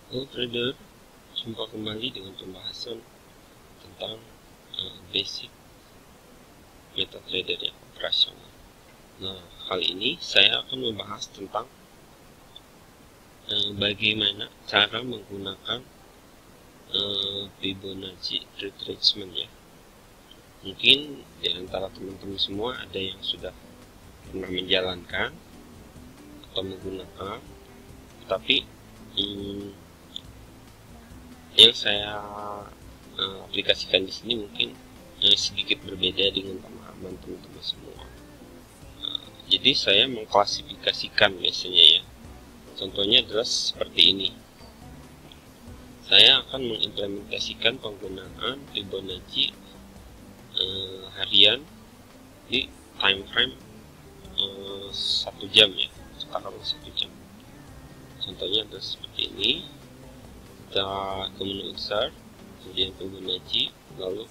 Halo trader, jumpa kembali dengan pembahasan tentang basic MetaTrader yang operasional. Nah, kali ini saya akan membahas tentang bagaimana cara menggunakan Fibonacci retracement ya. Mungkin di antara teman-teman semua ada yang sudah pernah menjalankan atau menggunakan, tapi yang saya aplikasikan di sini mungkin sedikit berbeda dengan pemahaman teman-teman semua. Jadi saya mengklasifikasikan biasanya ya. Contohnya adalah seperti ini. Saya akan mengimplementasikan penggunaan Fibonacci harian di time frame 1 jam ya, sekarang 1 jam. Contohnya adalah seperti ini. Kita ke menu insert, kemudian Fibonacci, lalu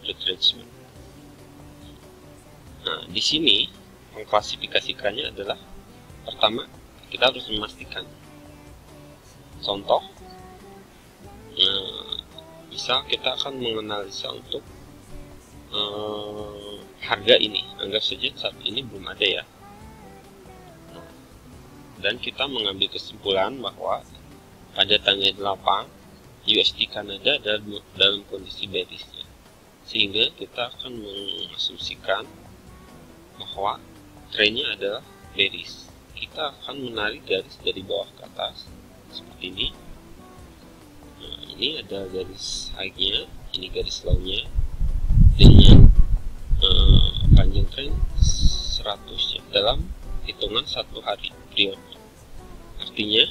retracement. Nah, di sini mengklasifikasikannya adalah pertama kita harus memastikan. Contoh, misal kita akan menganalisa untuk harga ini, anggap saja saat ini belum ada ya. Dan kita mengambil kesimpulan bahwa pada tanggal 8 USD Kanada dalam kondisi bearish, sehingga kita akan mengasumsikan bahwa trennya adalah bearish. Kita akan menarik garis dari bawah ke atas seperti ini. Nah, ini ada garis high-nya, ini garis low-nya dengan panjang tren 100 ya, dalam hitungan 1 hari periode. Artinya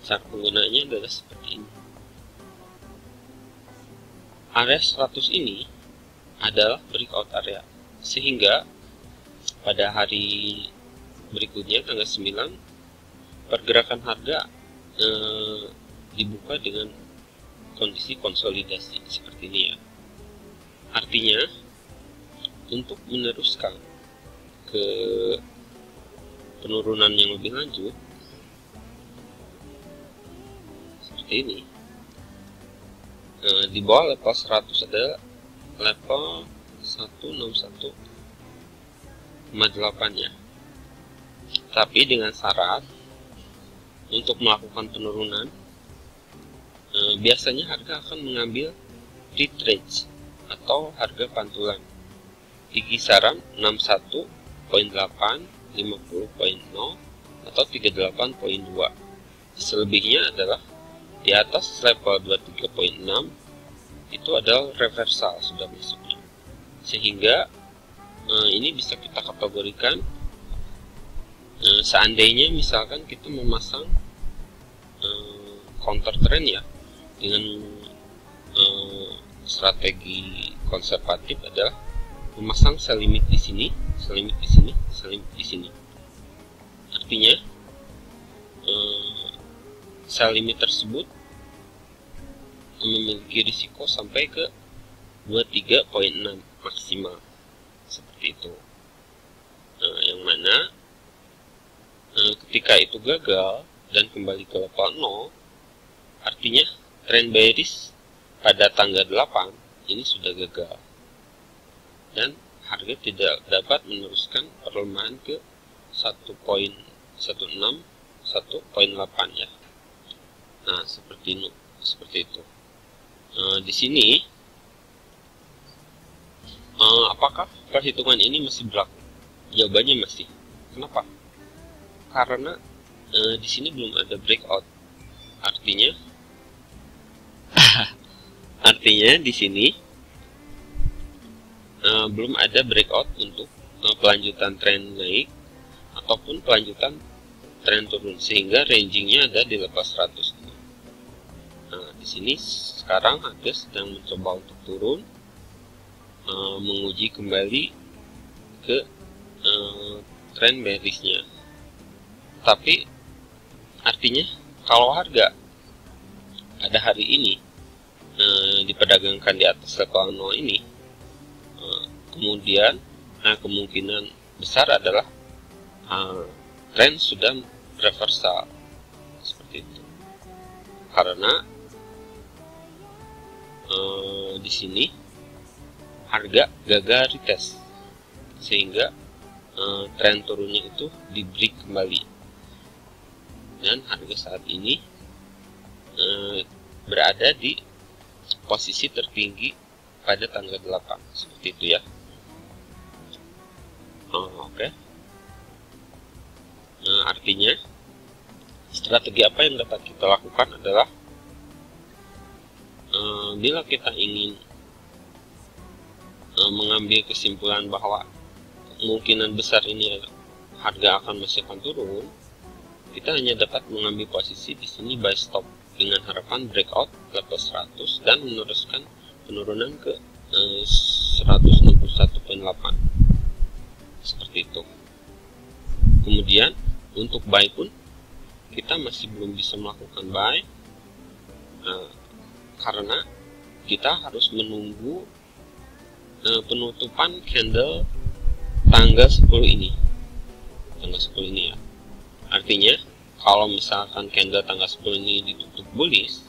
cara penggunaannya adalah seperti ini. Area 100 ini adalah breakout area, sehingga pada hari berikutnya tanggal 9 pergerakan harga dibuka dengan kondisi konsolidasi seperti ini ya. Artinya untuk meneruskan ke penurunan yang lebih lanjut seperti ini, di bawah level 100 adalah level 161,8 ya. Tapi dengan syarat untuk melakukan penurunan biasanya harga akan mengambil retrace atau harga pantulan di kisaran 61.8, 50.0 atau 38.2. Selebihnya adalah di atas level 23.6 itu adalah reversal sudah masuknya, sehingga ini bisa kita kategorikan seandainya misalkan kita memasang counter trend ya, dengan strategi konservatif adalah memasang sell limit di sini, sell limit di sini, sell limit di sini. Artinya sell limit tersebut memiliki risiko sampai ke 23.6 maksimal seperti itu. Yang mana ketika itu gagal dan kembali ke level 0, artinya trend bearish pada tanggal 8 ini sudah gagal dan harga tidak dapat meneruskan perlemahan ke 1.16, 1.8 ya. Nah, seperti itu. Di sini apakah perhitungan ini masih berlaku? Jawabannya masih. Kenapa? Karena di sini belum ada breakout. Artinya di sini belum ada breakout untuk pelanjutan tren naik ataupun pelanjutan tren turun, sehingga rangingnya ada di level 100. Nah, di sini sekarang harga sedang mencoba untuk turun, menguji kembali ke tren bearishnya. Tapi artinya kalau harga pada hari ini diperdagangkan di atas level 0 ini, kemudian kemungkinan besar adalah tren sudah reversal seperti itu. karena di sini harga gagal retest, sehingga tren turunnya itu di break kembali, dan harga saat ini berada di posisi tertinggi pada tanggal 8, seperti itu ya. Oke. Artinya strategi apa yang dapat kita lakukan adalah bila kita ingin mengambil kesimpulan bahwa kemungkinan besar ini harga masih akan turun, kita hanya dapat mengambil posisi di sini buy stop dengan harapan breakout level 100 dan meneruskan penurunan ke 161.8, seperti itu. Kemudian untuk buy pun kita masih belum bisa melakukan buy karena kita harus menunggu penutupan candle tanggal 10 ini ya. Artinya kalau misalkan candle tanggal 10 ini ditutup bullish,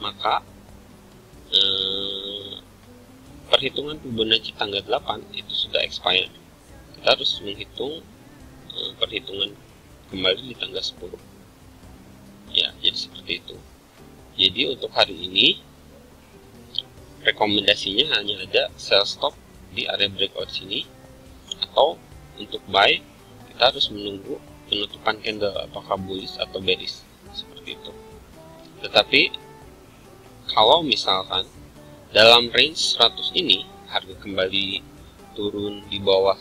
maka perhitungan Fibonacci tanggal 8 itu sudah expired. Kita harus menghitung perhitungan kembali di tanggal 10 ya. Jadi seperti itu. Jadi untuk hari ini rekomendasinya hanya ada sell stop di area breakout sini, atau untuk buy kita harus menunggu penutupan candle apakah bullish atau bearish, seperti itu. Tetapi kalau misalkan dalam range 100 ini harga kembali turun di bawah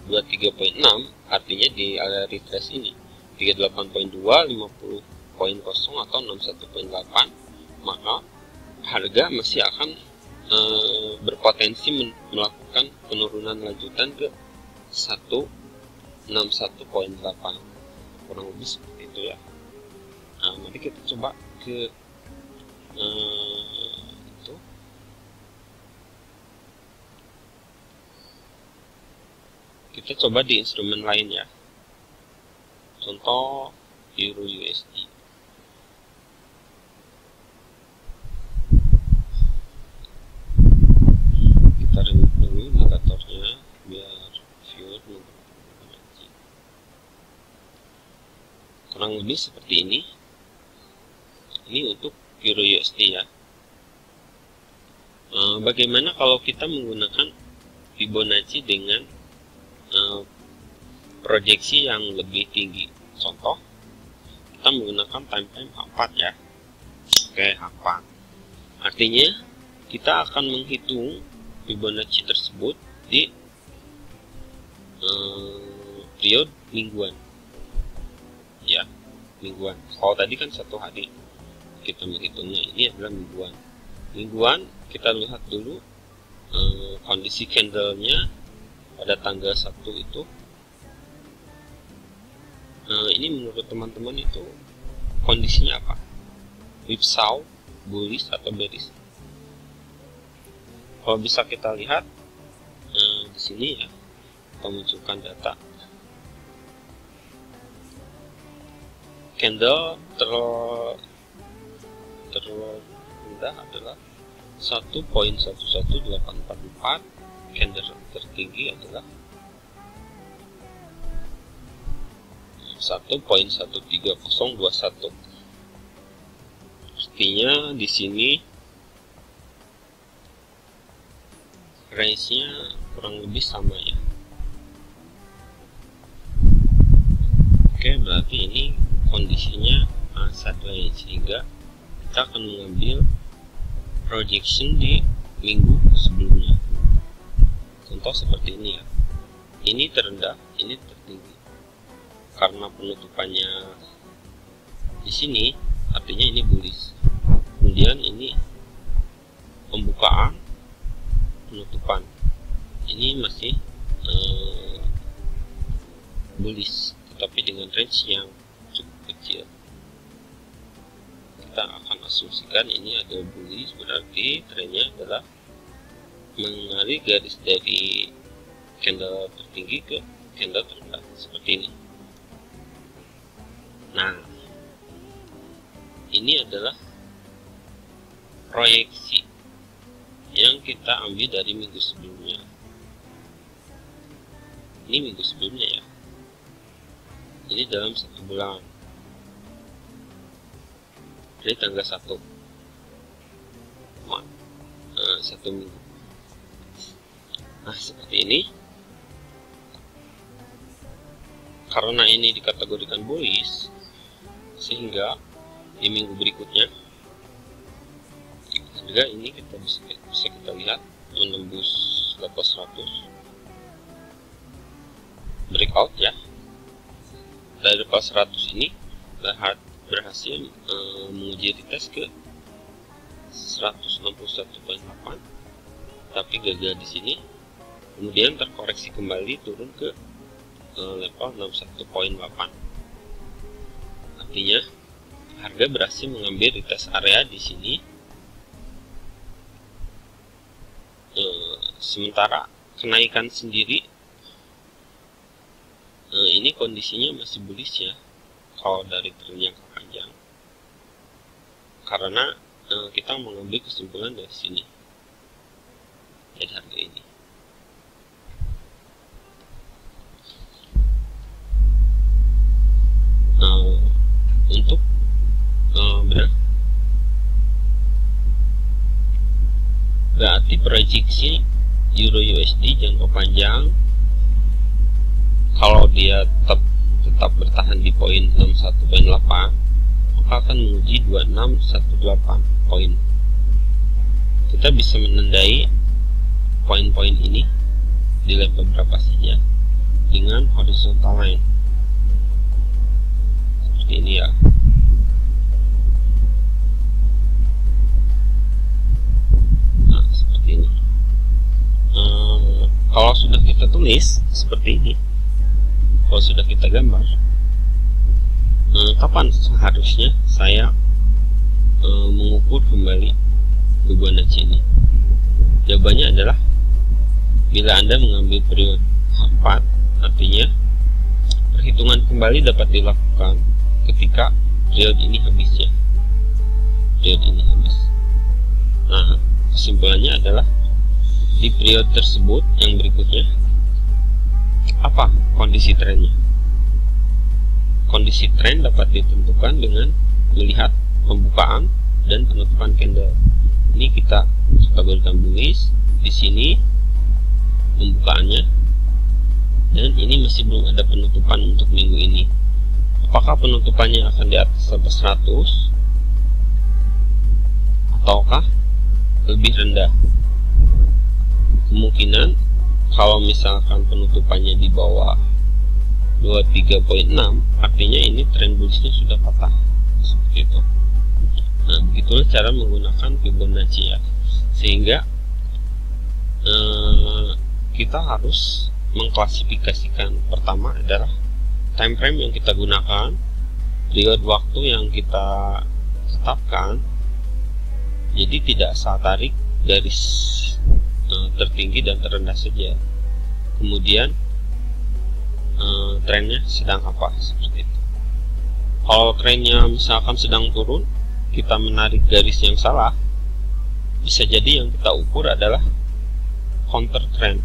23.6, artinya di area retrace ini 38.2, 50.0 atau 61.8, maka harga masih akan berpotensi melakukan penurunan lanjutan ke 161.8, kurang lebih seperti itu ya. Nah, mari kita coba ke itu. Kita coba di instrumen lain ya. Contoh Euro USD. Kita remove dulu indikatornya biar viewer mengerti. Kurang lebih seperti ini. Ini untuk Euro USD ya. Bagaimana kalau kita menggunakan Fibonacci dengan proyeksi yang lebih tinggi? Contoh, kita menggunakan time frame H4 ya. Oke, H4. Artinya kita akan menghitung Fibonacci tersebut di periode mingguan ya, mingguan. Kalau tadi kan satu hari, kita menghitungnya ini adalah mingguan. Kita lihat dulu kondisi candlenya pada tanggal 1 itu. Ini menurut teman-teman itu kondisinya apa? Whipsaw, bullish atau bearish? Kalau bisa kita lihat di sini ya, kita munculkan data candle terendah adalah 1.11844, candle tertinggi adalah 1.13021. Artinya di sini range-nya kurang lebih sama ya. Oke, berarti ini kondisinya sideways, sehingga kita akan mengambil projection di minggu sebelumnya. Contoh seperti ini ya. Ini terendah, ini tertinggi. Karena penutupannya di sini, artinya ini bullish. Kemudian ini pembukaan, penutupan. Ini masih bullish, tetapi dengan range yang cukup kecil. Kita akan asumsikan ini ada bullish, berarti trennya adalah menarik garis dari candle tertinggi ke candle terendah seperti ini. Nah, ini adalah proyeksi yang kita ambil dari minggu sebelumnya. Ini minggu sebelumnya ya. Ini dalam 1 bulan. Jadi tanggal 1 minggu. Nah, seperti ini. Karena ini dikategorikan bullish, sehingga di minggu berikutnya juga ini kita bisa kita lihat menembus level 100 breakout ya. Dari level 100 ini berhasil menguji retest ke 161.8, tapi gagal di sini. Kemudian terkoreksi kembali turun ke level 61.8. Artinya harga berhasil mengambil retest area di sini. Sementara kenaikan sendiri ini kondisinya masih bullish ya kalau dari tren jangka panjang, karena kita mengambil kesimpulan dari sini dari harga ini. Untuk berarti prediksi Euro USD jangka panjang, kalau dia tetap bertahan di poin 61.8, maka akan menguji 2618 poin. Kita bisa menandai poin-poin ini di level berapa saja dengan horizontal line seperti ini ya. Nah, seperti ini. Kalau sudah kita tulis seperti ini, kalau sudah kita gambar, kapan seharusnya saya mengukur kembali Fibonacci ini? Jawabannya adalah bila Anda mengambil periode 4, artinya perhitungan kembali dapat dilakukan ketika periode ini habis ya. Periode ini habis. Nah, kesimpulannya adalah di periode tersebut yang berikutnya apa kondisi trennya? Kondisi tren dapat ditentukan dengan melihat pembukaan dan penutupan candle. Ini kita kategorikan bullish. Di sini pembukaannya, dan ini masih belum ada penutupan untuk minggu ini. Apakah penutupannya akan di atas 100 ataukah lebih rendah? Kemungkinan kalau misalkan penutupannya di bawah 23.6, artinya ini tren bullishnya sudah patah seperti itu. Nah, begitulah cara menggunakan Fibonacci ya, sehingga kita harus mengklasifikasikan. Pertama adalah time frame yang kita gunakan, periode waktu yang kita tetapkan. Jadi tidak asal tarik garis tertinggi dan terendah saja. Kemudian trennya sedang apa, seperti itu. Kalau trennya misalkan sedang turun, kita menarik garis yang salah, bisa jadi yang kita ukur adalah counter trend.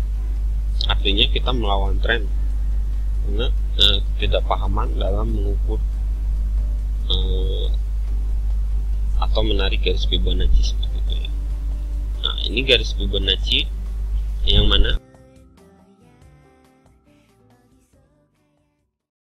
Artinya kita melawan tren karena ketidakpahaman dalam mengukur atau menarik garis Fibonacci seperti itu ya. Nah, ini garis Fibonacci yang mana